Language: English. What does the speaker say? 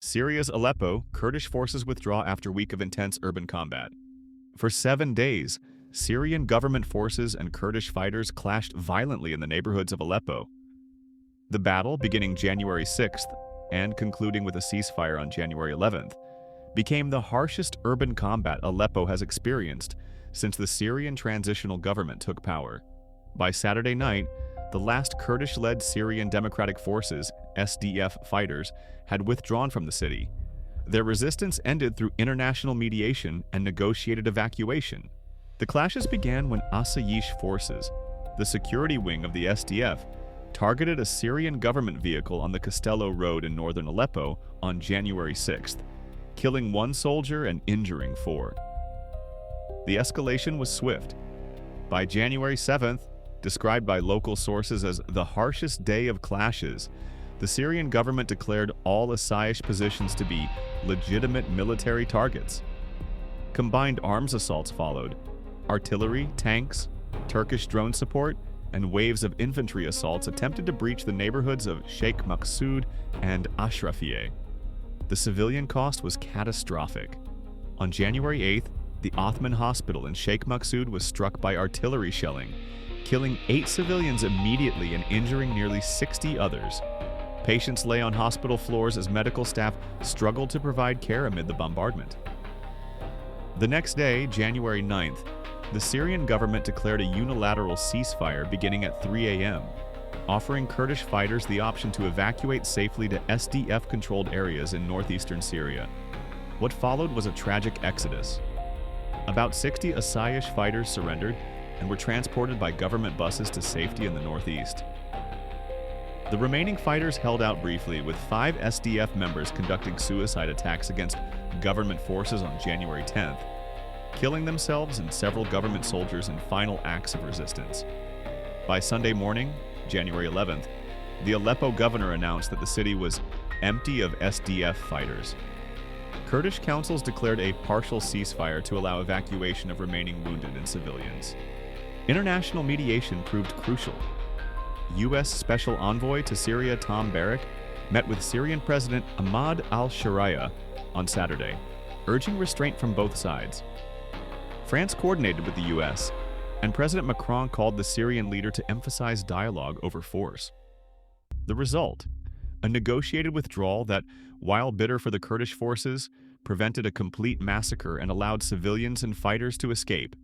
Syria's Aleppo, Kurdish forces withdraw after week of intense urban combat. For 7 days, Syrian government forces and Kurdish fighters clashed violently in the neighborhoods of Aleppo. The battle, beginning January 6th and concluding with a ceasefire on January 11th, became the harshest urban combat Aleppo has experienced since the Syrian transitional government took power. By Saturday night, the last Kurdish-led Syrian Democratic Forces (SDF) fighters had withdrawn from the city. Their resistance ended through international mediation and negotiated evacuation. The clashes began when Asayish forces, the security wing of the SDF, targeted a Syrian government vehicle on the Castello Road in northern Aleppo on January 6th, killing 1 soldier and injuring 4. The escalation was swift. By January 7th, described by local sources as the harshest day of clashes, the Syrian government declared all Asayish positions to be legitimate military targets. Combined arms assaults followed: artillery, tanks, Turkish drone support, and waves of infantry assaults attempted to breach the neighborhoods of Sheikh Maqsoud and Ashrafieh. The civilian cost was catastrophic. On January 8th, the Othman hospital in Sheikh Maqsoud was struck by artillery shelling, killing 8 civilians immediately and injuring nearly 60 others. Patients lay on hospital floors as medical staff struggled to provide care amid the bombardment. The next day, January 9th, the Syrian government declared a unilateral ceasefire beginning at 3 a.m., offering Kurdish fighters the option to evacuate safely to SDF-controlled areas in northeastern Syria. What followed was a tragic exodus. About 60 Asayish fighters surrendered and were transported by government buses to safety in the northeast. The remaining fighters held out briefly, with 5 SDF members conducting suicide attacks against government forces on January 10th, killing themselves and several government soldiers in final acts of resistance. By Sunday morning, January 11th, the Aleppo governor announced that the city was empty of SDF fighters. Kurdish councils declared a partial ceasefire to allow evacuation of remaining wounded and civilians. International mediation proved crucial. U.S. Special Envoy to Syria Tom Barrack met with Syrian President Ahmad al-Sharia on Saturday, urging restraint from both sides. France coordinated with the U.S., and President Macron called the Syrian leader to emphasize dialogue over force. The result: a negotiated withdrawal that, while bitter for the Kurdish forces, prevented a complete massacre and allowed civilians and fighters to escape.